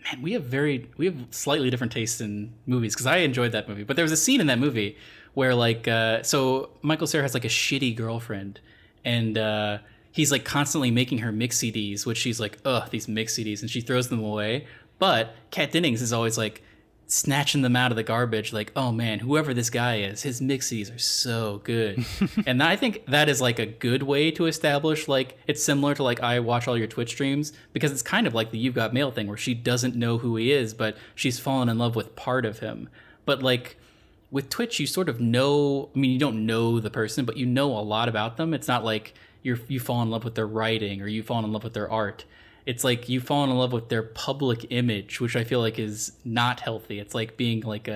Man, we have slightly different tastes in movies because I enjoyed that movie. But there was a scene in that movie where like so Michael Cera has like a shitty girlfriend, and he's like constantly making her mix CDs, which she's like, ugh, these mix CDs, and she throws them away. But Kat Dennings is always like, snatching them out of the garbage, like, oh man, whoever this guy is, his mixies are so good. And I think that is like a good way to establish, like, it's similar to like I watch all your Twitch streams, because it's kind of like the You've Got Mail thing where she doesn't know who he is, but she's fallen in love with part of him. But like with Twitch, you sort of know, I mean, you don't know the person, but you know a lot about them. It's not like you fall in love with their writing or you fall in love with their art. It's like you fall in love with their public image, which I feel like is not healthy. It's like being like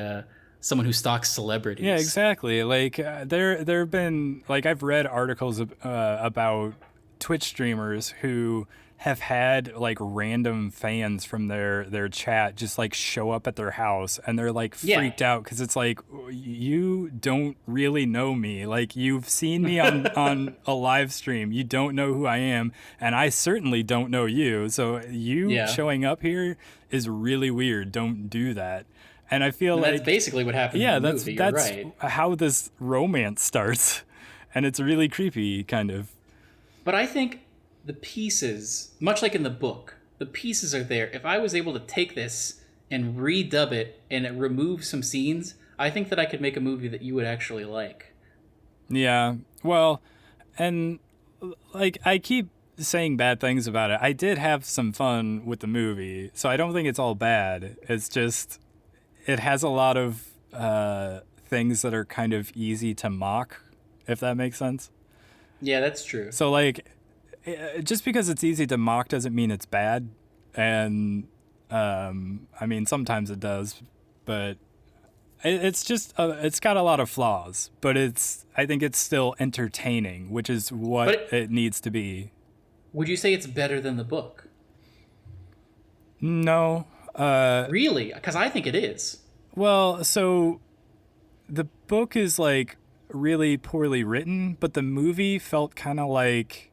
someone who stalks celebrities. Yeah, exactly. Like there have been like I've read articles about Twitch streamers who have had like random fans from their chat just like show up at their house, and they're like freaked out because it's like, you don't really know me. Like, you've seen me on a live stream, you don't know who I am, and I certainly don't know you. So you showing up here is really weird. Don't do that. And I feel like that's basically what happened. Yeah, in the movie. You're that's right. How this romance starts, and it's really creepy, kind of. But I think the pieces, much like in the book, the pieces are there. If I was able to take this and redub it and remove some scenes, I think that I could make a movie that you would actually like. Yeah, well, and like I keep saying bad things about it. I did have some fun with the movie, so I don't think it's all bad. It's just it has a lot of things that are kind of easy to mock, if that makes sense. Yeah, that's true. So like, just because it's easy to mock doesn't mean it's bad, and I mean sometimes it does, but it's just it's got a lot of flaws. But I think it's still entertaining, which is what it needs to be. Would you say it's better than the book? No. Really? Because I think it is. Well, so the book is like really poorly written, but the movie felt kind of like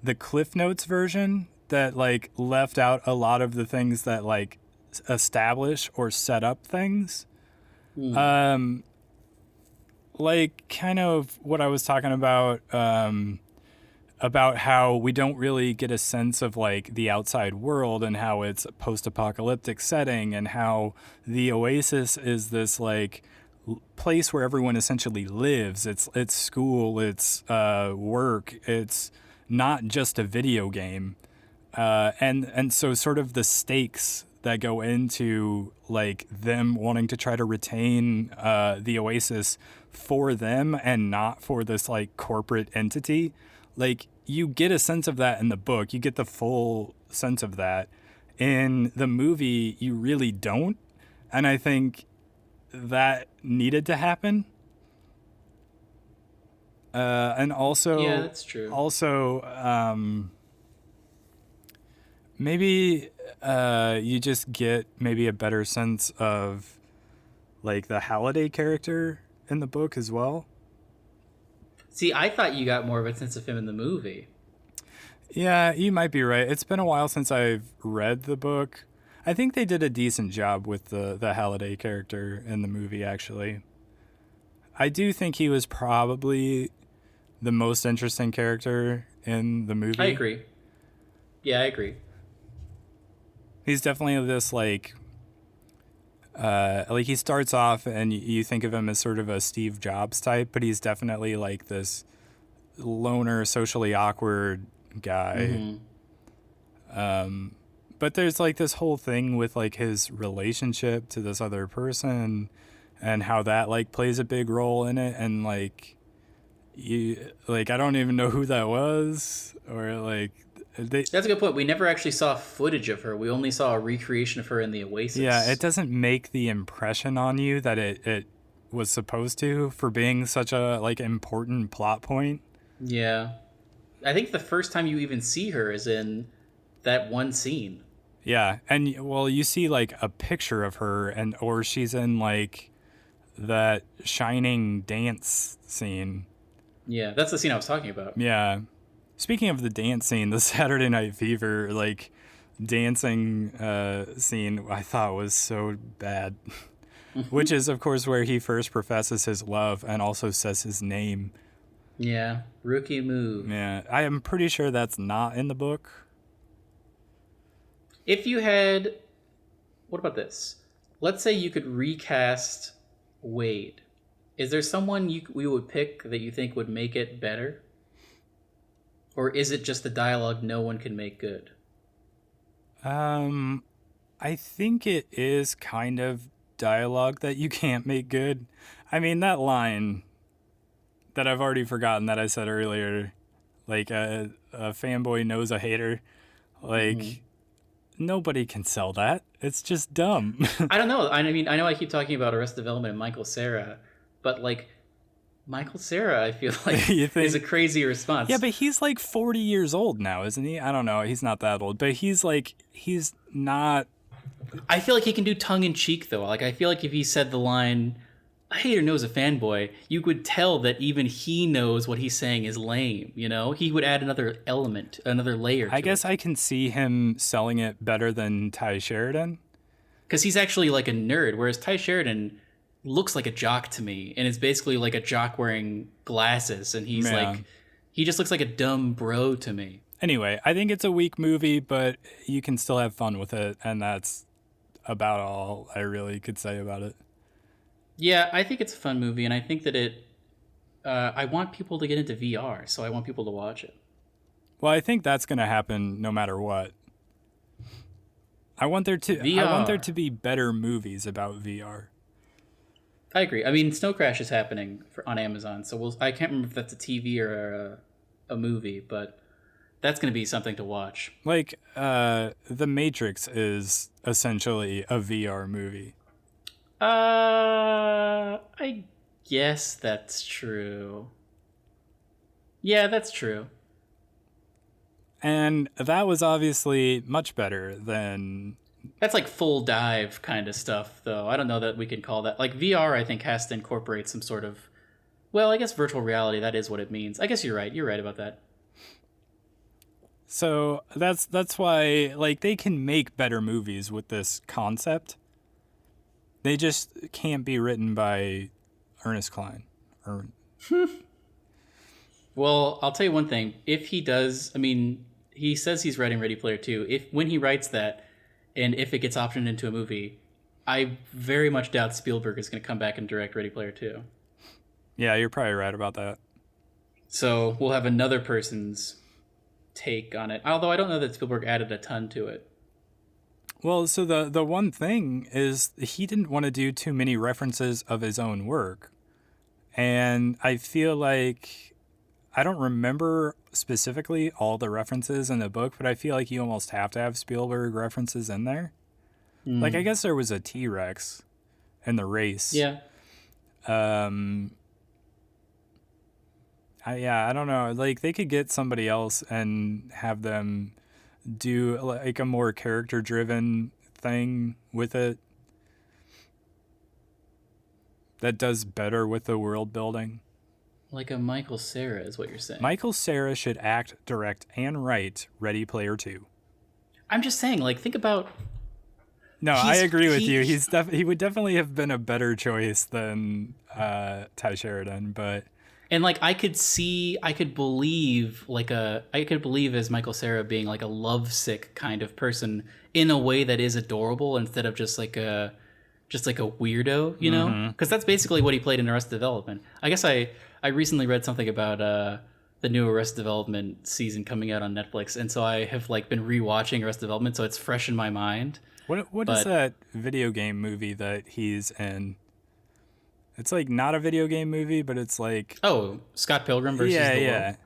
the Cliff Notes version that like left out a lot of the things that like establish or set up things. Like kind of what I was talking about how we don't really get a sense of like the outside world and how it's a post-apocalyptic setting, and how the Oasis is this like place where everyone essentially lives. It's school, it's work, it's not just a video game, and so sort of the stakes that go into like them wanting to try to retain the Oasis for them and not for this like corporate entity. Like, you get a sense of that in the book. You get the full sense of that. In the movie, you really don't. And I think that needed to happen. And also, yeah, that's true. Also, maybe you just get maybe a better sense of like the Halliday character in the book as well. See, I thought you got more of a sense of him in the movie. Yeah, you might be right. It's been a while since I've read the book. I think they did a decent job with the Halliday character in the movie, actually. I do think he was probably the most interesting character in the movie. I agree. Yeah, I agree. He's definitely this like he starts off and you think of him as sort of a Steve Jobs type, but he's definitely like this loner, socially awkward guy. But there's like this whole thing with like his relationship to this other person and how that like plays a big role in it. And like, I don't even know who that was, or like, that's a good point. We never actually saw footage of her. We only saw a recreation of her in the Oasis. Yeah, it doesn't make the impression on you that it was supposed to, for being such a like important plot point. Yeah. I think the first time you even see her is in that one scene. Yeah, and well, you see like a picture of her, or she's in like that Shining dance scene. Yeah, that's the scene I was talking about. Yeah. Speaking of the dance scene, the Saturday Night Fever like dancing scene I thought was so bad. Which is, of course, where he first professes his love and also says his name. Yeah, rookie move. Yeah, I am pretty sure that's not in the book. If you had... What about this? let's say you could recast Wade. Is there someone we would pick that you think would make it better? Or is it just the dialogue no one can make good? Um, I think it is kind of dialogue that you can't make good. I mean, that line that I've already forgotten that I said earlier, like a fanboy knows a hater, Mm-hmm. like nobody can sell that. It's just dumb. I don't know. I mean, I know I keep talking about Arrested Development and Michael Cera, but like Michael Cera, I feel like You is a think? crazy Yeah, response. but he's like 40 years old now, isn't he? I don't know. He's not that old, but he's not. I feel like he can do tongue in cheek though. Like I feel like if he said the line, "A hater knows a fanboy," you could tell that even he knows what he's saying is lame. You know, he would add another element, another layer I to guess it. I can see him selling it better than Ty Sheridan. Because he's actually like a nerd, whereas Ty Sheridan looks like a jock to me, and is basically like a jock wearing glasses, and he's Yeah. like, he just looks like a dumb bro to me. Anyway, I think it's a weak movie, but you can still have fun with it, and that's about all I really could say about it. Yeah, I think it's a fun movie, and I think that it. I want people to get into VR, so I want people to watch it. Well, I think that's going to happen no matter what. I want there VR. to be better movies about VR. I agree. I mean, Snow Crash is happening on Amazon, so I can't remember if that's a TV or a movie, but that's going to be something to watch. Like The Matrix is essentially a VR movie. I guess that's true. Yeah, that's true. And that was obviously much better than. That's like full dive kind of stuff, though. I don't know that we can call that like VR. I think has to incorporate some sort of. Well, I guess virtual reality. That is what it means. I guess you're right. You're right about that. So that's why like they can make better movies with this concept. They just can't be written by Ernest Cline. Or Well, I'll tell you one thing. If he does, I mean, he says he's writing Ready Player Two. If when he writes that, and if it gets optioned into a movie, I very much doubt Spielberg is going to come back and direct Ready Player Two. yeah, you're probably right about that. So we'll have another person's take on it. Although I don't know that Spielberg added a ton to it. Well, so the one thing is he didn't want to do too many references of his own work. And I feel like I don't remember specifically all the references in the book, but I feel like you almost have to have Spielberg references in there. Like I Mm. guess there was a T-Rex in the race. Yeah. Um I don't know. Like they could get somebody else and have them do like a more character driven thing with it that does better with the world building. Like a Michael Cera is what you're saying. Michael Cera should act, direct, and write Ready Player 2. I'm just saying, like, think about No, I agree with you. he He would definitely have been a better choice than Ty Sheridan, but and like I could believe I could believe as Michael Cera being like a lovesick kind of person in a way that is adorable instead of just like a weirdo, you know? Because that's basically what he played in Arrested Development. I guess I recently read something about the new Arrested Development season coming out on Netflix, and so I have like been rewatching Arrested Development, so it's fresh in my mind. what is But that video game movie that he's in? It's like not a video game movie, but it's like oh, Scott Pilgrim versus yeah, the yeah. World.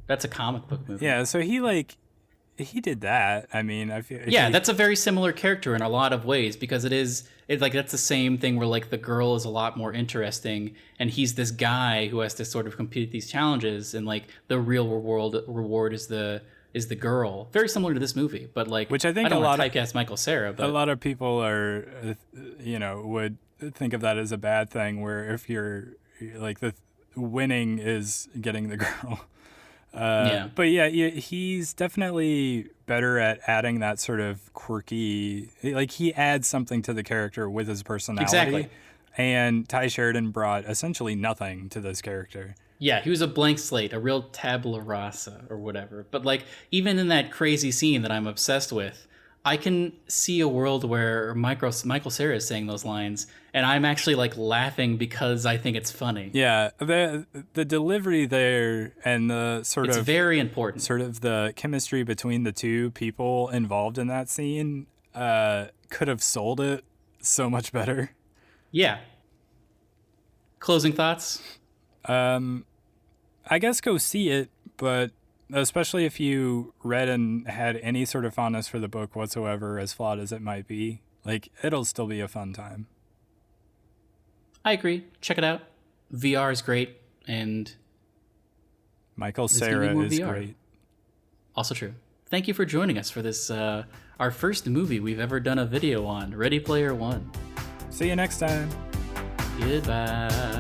That's a comic book movie. Yeah, so he did that. I mean, I feel Yeah, that's a very similar character in a lot of ways because it's like that's the same thing where like the girl is a lot more interesting and he's this guy who has to sort of compete these challenges and like the real reward is the girl. Very similar to this movie, but like which I think I don't a want lot to of typecast Michael Cera, a but lot of people are would think of that as a bad thing where if you're like the winning is getting the girl. yeah. But yeah, he's definitely better at adding that sort of quirky, like he adds something to the character with his personality. Exactly. And Ty Sheridan brought essentially nothing to this character. Yeah, he was a blank slate, a real tabula rasa or whatever. But like even in that crazy scene that I'm obsessed with, I can see a world where Michael Cera is saying those lines, and I'm actually like laughing because I think it's funny. Yeah, the delivery there and the It's very important. sort of the chemistry between the two people involved in that scene could have sold it so much better. Yeah. Closing thoughts? I guess go see it, but especially if you read and had any sort of fondness for the book whatsoever, as flawed as it might be, like it'll still be a fun time. I agree. Check it out. VR is great, and Michael there's gonna be Cera more is VR. great. Also true. Thank you for joining us for this, our first movie we've ever done a video on, Ready Player One. See you next time. Goodbye.